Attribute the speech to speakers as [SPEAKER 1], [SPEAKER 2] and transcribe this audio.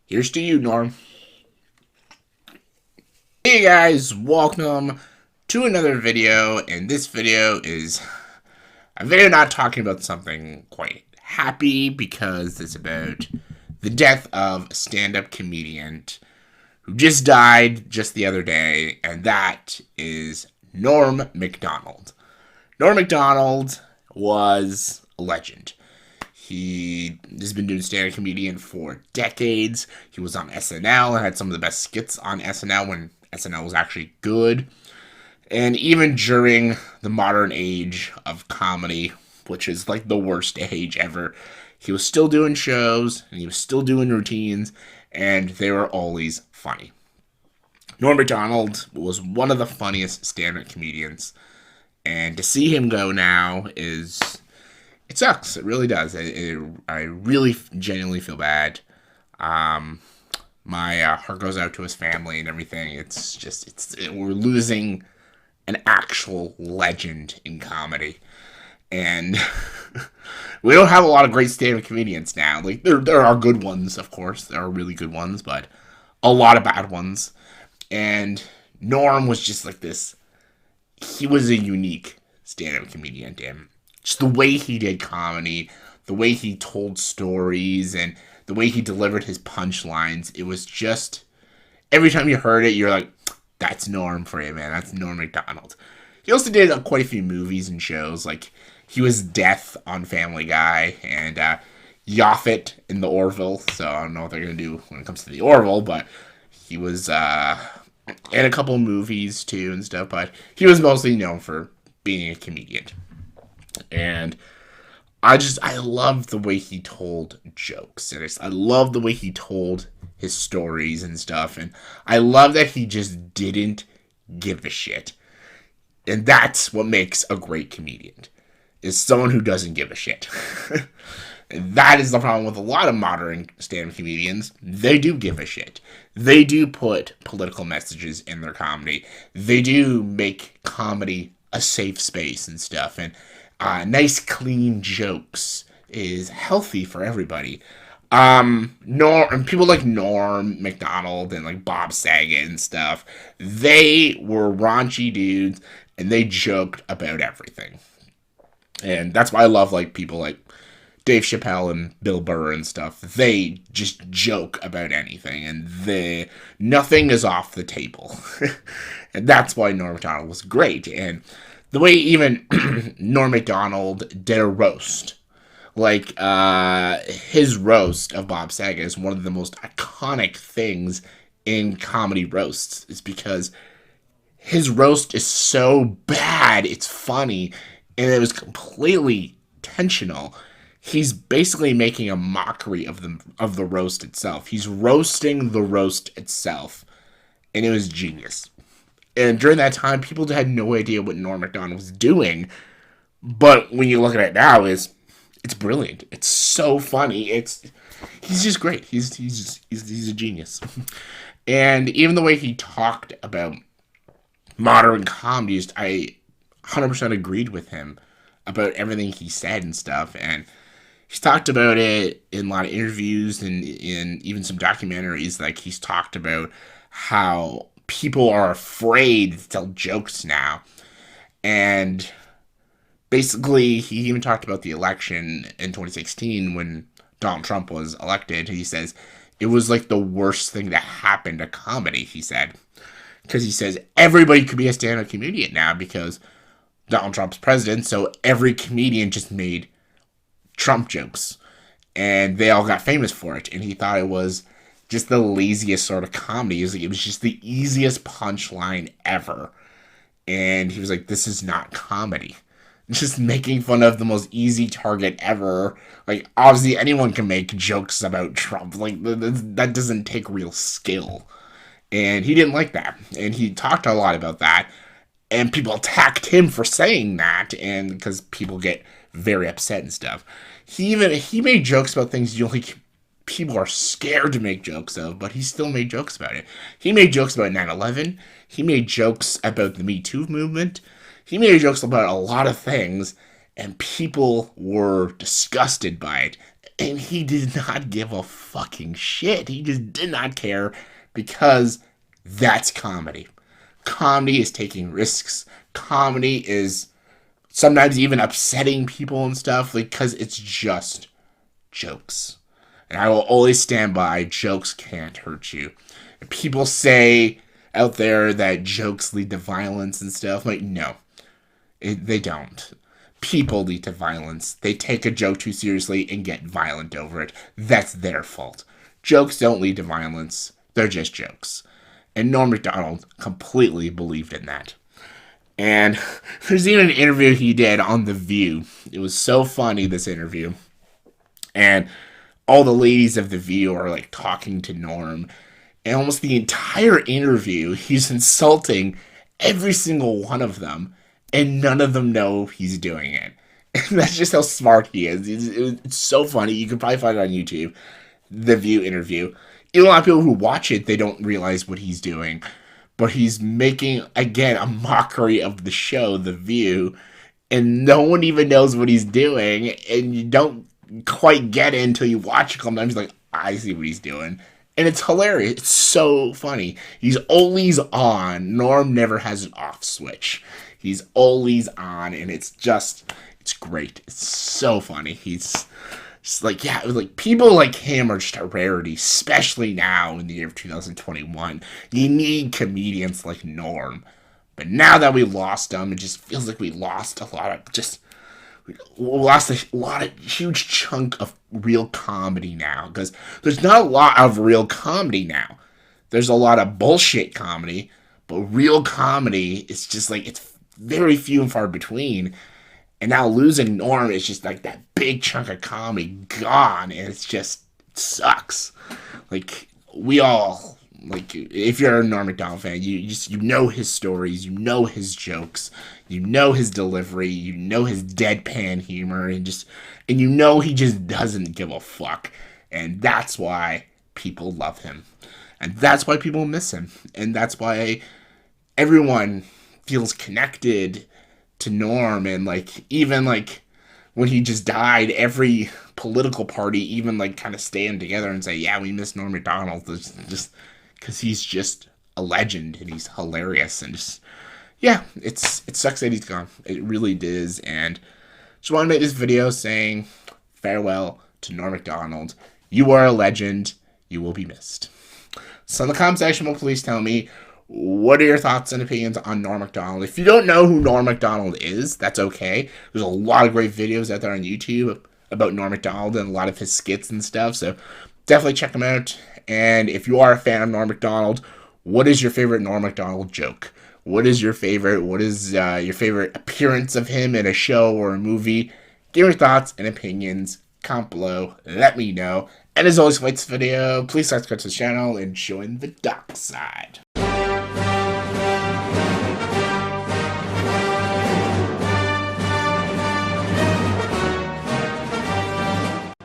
[SPEAKER 1] Here's to you, Norm. Hey guys, welcome to another video, and this video is a video not talking about something quite happy because it's about the death of a stand-up comedian who just died just the other day, and that is Norm Macdonald. Norm Macdonald was a legend. He has been doing stand-up comedian for decades. He was on SNL and had some of the best skits on SNL when SNL was actually good. And even during the modern age of comedy, which is like the worst age ever, he was still doing shows and he was still doing routines, and they were always funny. Norm Macdonald was one of the funniest stand-up comedians, and to see him go now it sucks. It really does. I really genuinely feel bad. Um, my heart goes out to his family and everything. We're losing an actual legend in comedy, and we don't have a lot of great stand-up comedians now. Like there are good ones, of course. There are really good ones, but a lot of bad ones. And Norm was just like this. He was a unique stand-up comedian, and just the way he did comedy, the way he told stories, and the way he delivered his punchlines, it was just every time you heard it, you're like, "That's Norm for you, man. That's Norm Macdonald." He also did quite a few movies and shows, like he was Death on Family Guy and Yaphet in the Orville. So I don't know what they're gonna do when it comes to the Orville, but he was in a couple movies too and stuff. But he was mostly known for being a comedian. And I love the way he told jokes, and I love the way he told his stories and stuff, and I love that he just didn't give a shit. And that's what makes a great comedian, is someone who doesn't give a shit. And that is the problem with a lot of modern stand-up comedians. They do give a shit. They do put political messages in their comedy. They do make comedy a safe space and stuff, and nice, clean jokes is healthy for everybody. And people like Norm Macdonald and like Bob Saget and stuff, they were raunchy dudes and they joked about everything. And that's why I love like people like Dave Chappelle and Bill Burr and stuff. They just joke about anything, and nothing is off the table. And that's why Norm Macdonald was great. And the way even Norm Macdonald did a roast, like his roast of Bob Saget is one of the most iconic things in comedy roasts, is because his roast is so bad it's funny, and it was completely intentional. He's basically making a mockery of the roast itself. He's roasting the roast itself, and it was genius. And during that time, people had no idea what Norm Macdonald was doing. But when you look at it now, it's brilliant. It's so funny. He's just great. He's a genius. And even the way he talked about modern comedies, I 100% agreed with him about everything he said and stuff. And he's talked about it in a lot of interviews and in even some documentaries. Like he's talked about how people are afraid to tell jokes now. And basically, he even talked about the election in 2016 when Donald Trump was elected. He says it was like the worst thing that happened to comedy, he said. Because he says everybody could be a stand-up comedian now because Donald Trump's president, so every comedian just made Trump jokes. And they all got famous for it. And he thought it was just the laziest sort of comedy. It was just the easiest punchline ever. And he was like, this is not comedy. Just making fun of the most easy target ever. Like, obviously, anyone can make jokes about Trump. Like, that doesn't take real skill. And he didn't like that. And he talked a lot about that. And people attacked him for saying that. And because people get very upset and stuff. He made jokes about things you like people are scared to make jokes of, but he still made jokes about it. He made jokes about 9/11. He made jokes about the Me Too movement. He made jokes about a lot of things, and people were disgusted by it. And he did not give a fucking shit. He just did not care because that's comedy. Comedy is taking risks. Comedy is sometimes even upsetting people and stuff because it's just jokes. And I will always stand by jokes can't hurt you. People say out there that jokes lead to violence and stuff. Like, no, they don't. People lead to violence. They take a joke too seriously and get violent over it. That's their fault. Jokes don't lead to violence. They're just jokes. And Norm Macdonald completely believed in that. And there's even an interview he did on The View. It was so funny, this interview. And all the ladies of The View are like talking to Norm. And almost the entire interview, he's insulting every single one of them. And none of them know he's doing it. And that's just how smart he is. It's so funny. You can probably find it on YouTube. The View interview. Even a lot of people who watch it, they don't realize what he's doing. But he's making, again, a mockery of the show, The View. And no one even knows what he's doing. And you don't quite get it until you watch a couple times. Like, I see what he's doing. And it's hilarious. It's so funny. He's always on. Norm never has an off switch. He's always on, and it's great. It's so funny. He's just like, yeah, like people like him are just a rarity, especially now in the year of 2021. You need comedians like Norm. But now that we lost him, it just feels like we lost a huge chunk of real comedy now. Because there's not a lot of real comedy now. There's a lot of bullshit comedy, but real comedy is just like, it's very few and far between. And now losing Norm is just like that big chunk of comedy gone, and it sucks. Like, we all, like, if you're a Norm Macdonald fan, you know his stories, you know his jokes, you know his delivery, you know his deadpan humor, and you know he just doesn't give a fuck. And that's why people love him. And that's why people miss him. And that's why everyone feels connected to Norm. And like, even like when he just died, every political party even like kind of stand together and say, yeah, we miss Norm Macdonald, just because he's just a legend and he's hilarious. And just, yeah, it sucks that he's gone. It really does. And just want to make this video saying farewell to Norm Macdonald. You are a legend. You will be missed. So in the comment section, will please tell me, what are your thoughts and opinions on Norm Macdonald? If you don't know who Norm Macdonald is, that's okay. There's a lot of great videos out there on YouTube about Norm Macdonald and a lot of his skits and stuff, so definitely check them out. And if you are a fan of Norm Macdonald, what is your favorite Norm Macdonald joke? What is your favorite appearance of him in a show or a movie? Give your thoughts and opinions. Comment below. Let me know. And as always, if you like this video, please subscribe to the channel and join the dark side.